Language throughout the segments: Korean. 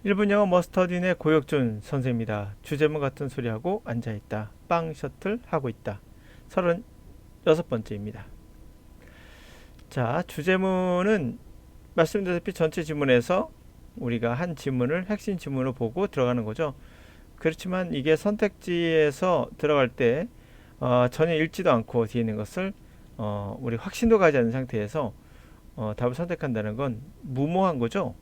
일본 영어 머스터딘의 고혁준 선생입니다. 주제문 같은 소리하고 앉아있다. 빵 셔틀 하고 있다. 36번째입니다. 자, 주제문은 말씀드렸다시피 전체 지문에서 우리가 한 지문을 핵심 지문으로 보고 들어가는 거죠. 그렇지만 이게 선택지에서 들어갈 때 전혀 읽지도 않고 뒤에 있는 것을 우리 확신도 가지 않은 상태에서 답을 선택한다는 건 무모한 거죠.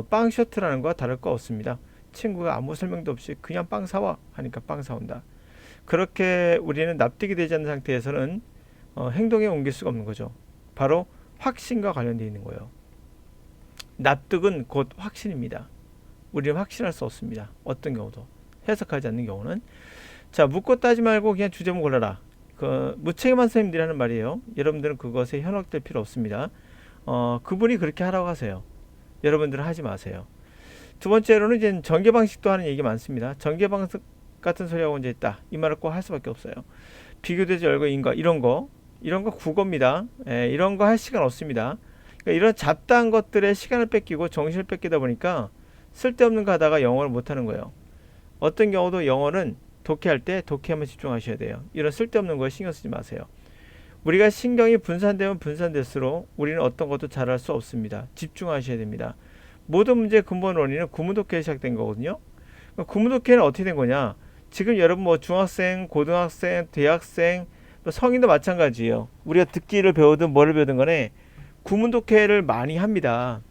빵 셔틀하는 거와 다를 거 없습니다. 친구가 아무 설명도 없이 그냥 빵 사와 하니까 빵 사온다. 그렇게 우리는 납득이 되지 않는 상태에서는 행동에 옮길 수가 없는 거죠. 바로 확신과 관련되어 있는 거예요. 납득은 곧 확신입니다. 우리는 확신할 수 없습니다. 어떤 경우도 해석하지 않는 경우는. 자, 묻고 따지 말고 그냥 주제문 골라라. 그 무책임한 선생님들이 하는 말이에요. 여러분들은 그것에 현혹될 필요 없습니다. 그분이 그렇게 하라고 하세요. 여러분들은 하지 마세요. 두 번째로는 이제 전개 방식도 하는 얘기 많습니다. 전개 방식 같은 소리하고 이제 있다. 이 말을 꼭 할 수밖에 없어요. 비교되지 열거 인과 이런 거 국어입니다. 이런 거 할 시간 없습니다. 그러니까 이런 잡다한 것들에 시간을 뺏기고 정신을 뺏기다 보니까 쓸데없는 거 하다가 영어를 못하는 거예요. 어떤 경우도 영어는 독해할 때 독해에만 집중하셔야 돼요. 이런 쓸데없는 거에 신경 쓰지 마세요. 우리가 신경이 분산되면 분산될수록 우리는 어떤 것도 잘할 수 없습니다. 집중하셔야 됩니다. 모든 문제의 근본 원인은 구문독해에 시작된 거거든요. 구문독해는 어떻게 된 거냐? 지금 여러분 뭐 중학생, 고등학생, 대학생, 성인도 마찬가지예요. 우리가 듣기를 배우든 뭐를 배우든 간에 구문독해를 많이 합니다.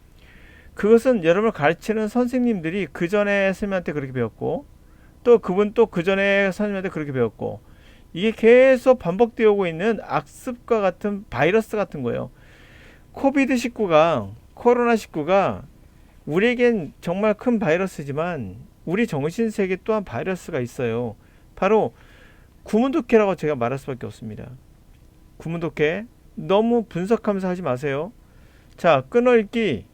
그것은 여러분을 가르치는 선생님들이 그 전에 선생님한테 그렇게 배웠고 또 그분 또 그 전에 선생님한테 그렇게 배웠고 이게 계속 반복되어 오고 있는 악습과 같은 바이러스 같은 거예요. 코로나19가 우리에겐 정말 큰 바이러스지만 우리 정신세계 또한 바이러스가 있어요. 바로 구문독해라고 제가 말할 수밖에 없습니다. 구문독해 너무 분석하면서 하지 마세요. 자, 끊어읽기.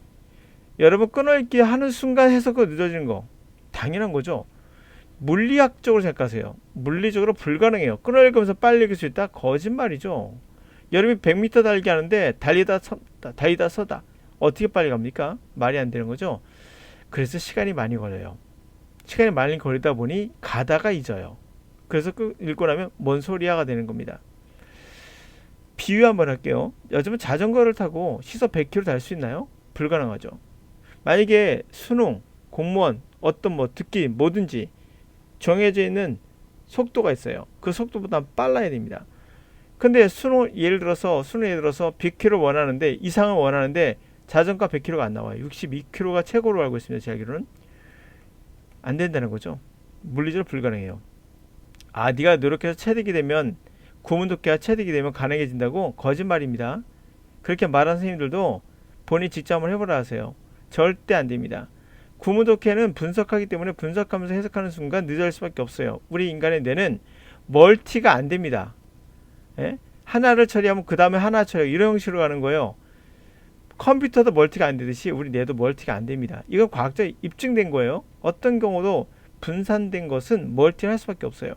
여러분 끊어읽기 하는 순간 해석이 늦어지는 거 당연한 거죠. 물리학적으로 생각하세요. 물리적으로 불가능해요. 끊어읽으면서 빨리 읽을 수 있다? 거짓말이죠. 여러분이 100m 달리기 하는데 달리다 서다 어떻게 빨리 갑니까? 말이 안 되는 거죠. 그래서 시간이 많이 걸려요. 시간이 많이 걸리다 보니 가다가 잊어요. 그래서 읽고 나면 뭔 소리야가 되는 겁니다. 비유 한번 할게요. 요즘은 자전거를 타고 시속 100km 달 수 있나요? 불가능하죠. 만약에 수능, 공무원, 어떤 뭐 듣기 뭐든지 정해져 있는 속도가 있어요. 그 속도보다 빨라야 됩니다. 근데 예를 들어서 100km 원하는데 이상을 원하는데 자전거 100km가 안 나와요. 62km가 최고로 알고 있습니다. 제 알기로는 안 된다는 거죠. 물리적으로 불가능해요. 아, 네가 노력해서 체득이 되면 구문독해가 체득이 되면 가능해진다고? 거짓말입니다. 그렇게 말하는 선생님들도 본인 직접 한번 해보라 하세요. 절대 안 됩니다. 구문독해는 분석하기 때문에 분석하면서 해석하는 순간 늦어질 수밖에 없어요. 우리 인간의 뇌는 멀티가 안 됩니다. 예? 하나를 처리하면 그 다음에 하나 처리 이런 형식으로 가는 거예요. 컴퓨터도 멀티가 안 되듯이 우리 뇌도 멀티가 안 됩니다. 이건 과학적으로 입증된 거예요. 어떤 경우도 분산된 것은 멀티를 할 수밖에 없어요.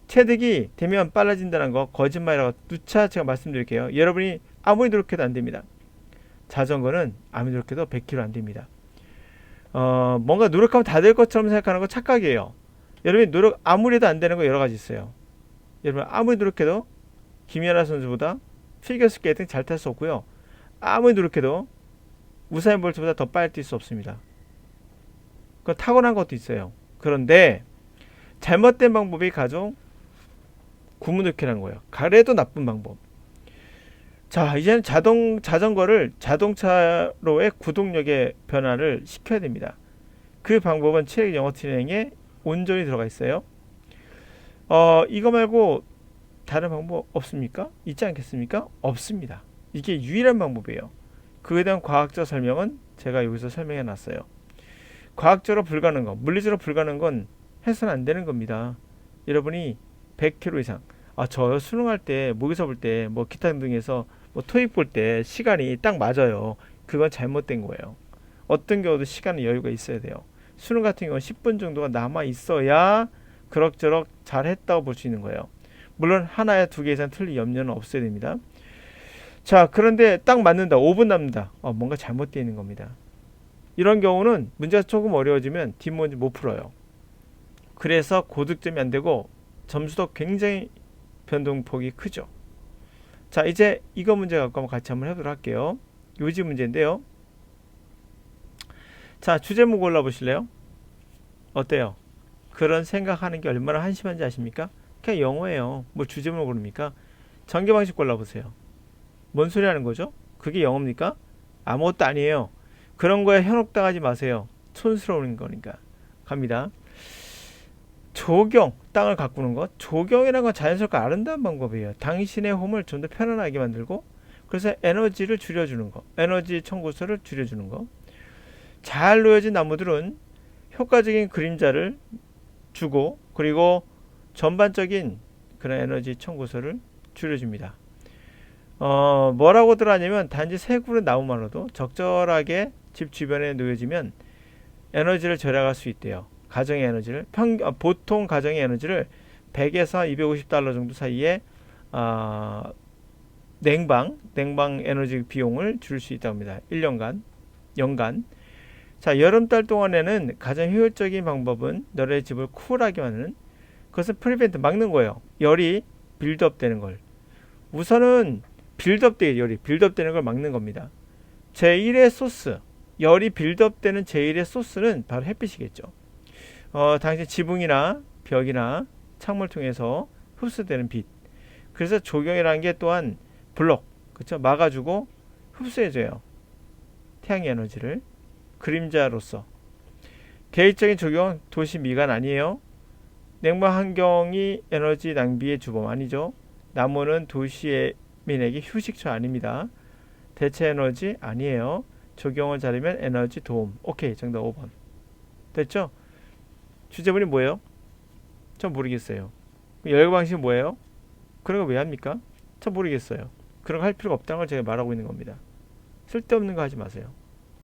체득이 되면 빨라진다는 거 거짓말이라고 누차 제가 말씀드릴게요. 여러분이 아무리 노력해도 안 됩니다. 자전거는 아무리 노력해도 100km 안 됩니다. 뭔가 노력하면 다 될 것처럼 생각하는 거 착각이에요. 여러분이 아무리 해도 안 되는 거 여러 가지 있어요. 여러분 아무리 노력해도 김연아 선수보다 피겨스케이팅 잘 탈 수 없고요. 아무리 노력해도 우사인 볼트보다 더 빨리 뛸 수 없습니다. 그 타고난 것도 있어요. 그런데 잘못된 방법이 가장 구문독해라는 거예요. 가래도 나쁜 방법. 자, 이제는 자전거를 자동차로의 구동력의 변화를 시켜야 됩니다. 그 방법은 체력 영어 트레이닝에 온전히 들어가 있어요. 이거 말고 다른 방법 없습니까? 있지 않겠습니까? 없습니다. 이게 유일한 방법이에요. 그에 대한 과학적 설명은 제가 여기서 설명해 놨어요. 과학적으로 불가능한 거, 물리적으로 불가능한 건 해서는 안 되는 겁니다. 여러분이 100km 이상, 저 수능할 때, 모의고사 볼 때, 뭐 기타 등등에서 뭐 토익 볼 때 시간이 딱 맞아요. 그건 잘못된 거예요. 어떤 경우도 시간의 여유가 있어야 돼요. 수능 같은 경우는 10분 정도가 남아 있어야 그럭저럭 잘했다고 볼 수 있는 거예요. 물론 하나야 두 개 이상 틀릴 염려는 없어야 됩니다. 자, 그런데 딱 맞는다. 5분 남는다. 뭔가 잘못되어 있는 겁니다. 이런 경우는 문제가 조금 어려워지면 뒷문제 못 풀어요. 그래서 고득점이 안 되고 점수도 굉장히 변동폭이 크죠. 자, 이제 이거 문제 갖고 한번 같이 한번 해보도록 할게요. 요지 문제인데요. 자, 주제목 골라보실래요? 어때요? 그런 생각하는 게 얼마나 한심한지 아십니까? 그냥 영어예요. 뭐 주제목을 고릅니까? 전개방식 골라보세요. 뭔 소리 하는 거죠? 그게 영어입니까? 아무것도 아니에요. 그런 거에 현혹당하지 마세요. 촌스러운 거니까. 갑니다. 조경, 땅을 가꾸는 것. 조경이라는 건 자연스럽고 아름다운 방법이에요. 당신의 홈을 좀 더 편안하게 만들고, 그래서 에너지를 줄여주는 거. 에너지 청구서를 줄여주는 거. 잘 놓여진 나무들은 효과적인 그림자를 주고, 그리고 전반적인 그런 에너지 청구서를 줄여줍니다. 뭐라고들 하냐면 단지 세 그루 나무만으로도 적절하게 집 주변에 놓여지면 에너지를 절약할 수 있대요. 가정의 에너지를 보통 가정의 에너지를 100에서 250달러 정도 사이에 냉방 에너지 비용을 줄 수 있다고 합니다. 1년간 연간. 자, 여름달 동안에는 가장 효율적인 방법은 너의 집을 쿨하게 만드는, 그것은 프리벤트, 막는 거예요. 열이 빌드업 되는 걸. 우선은 빌드업 되는 걸 막는 겁니다. 제1의 소스, 열이 빌드업 되는 제1의 소스는 바로 햇빛이겠죠. 당신 지붕이나 벽이나 창문을 통해서 흡수되는 빛. 그래서 조경이라는 게 또한 블록, 그렇죠? 막아주고 흡수해줘요. 태양 에너지를 그림자로서. 개인적인 조경은 도시 미관 아니에요. 냉방 환경이 에너지 낭비의 주범 아니죠. 나무는 도시민에게 휴식처 아닙니다. 대체 에너지 아니에요. 조경을 잘하면 에너지 도움. 오케이, 정답 5번. 됐죠? 주제문이 뭐예요? 전 모르겠어요. 열거 방식이 뭐예요? 그런 거 왜 합니까? 전 모르겠어요. 그런 거 할 필요가 없다는 걸 제가 말하고 있는 겁니다. 쓸데없는 거 하지 마세요.